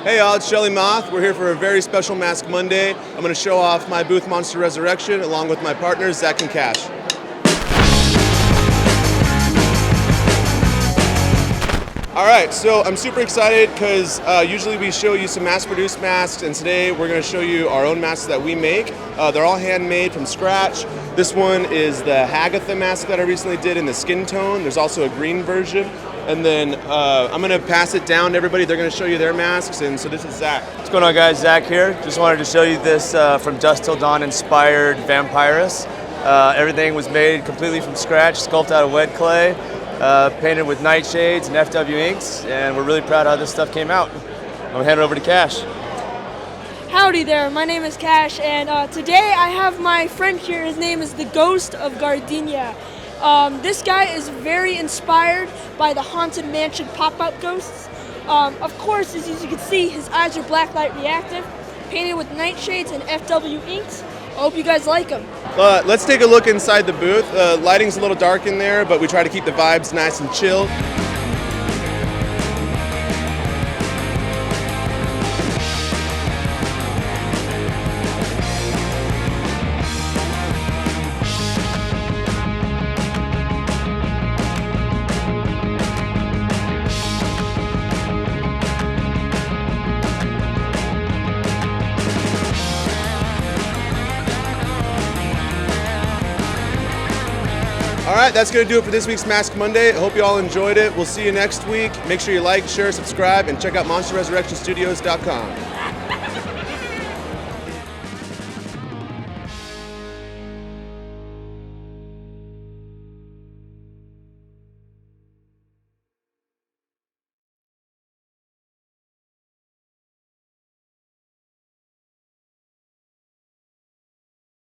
Hey y'all, it's Shelly Moth. We're here for a very special Mask Monday. I'm going to show off my booth Monster Resurrection along with my partners Zach and Cash. Alright, so I'm super excited because usually we show you some mass-produced masks, and today we're going to show you our own masks that we make. They're all handmade from scratch. This one is the Hagatha mask that I recently did in the skin tone. There's also a green version. And then I'm going to pass it down to everybody. They're going to show you their masks. And so this is Zach. What's going on, guys? Zach here. Just wanted to show you this from Dusk Till Dawn inspired Vampirus. Everything was made completely from scratch, sculpted out of wet clay, painted with nightshades and FW inks, and we're really proud how this stuff came out. I'm going to hand it over to Cash. Howdy there, my name is Cash, and today I have my friend here. His name is the Ghost of Gardenia. This guy is very inspired by the Haunted Mansion pop-out ghosts. Of course, as you can see, his eyes are blacklight reactive, painted with nightshades and FW inks. I hope you guys like them. Let's take a look inside the booth. Lighting's a little dark in there, but we try to keep the vibes nice and chill. All right, that's going to do it for this week's Mask Monday. I hope you all enjoyed it. We'll see you next week. Make sure you like, share, subscribe, and check out MonsterResurrectionStudios.com.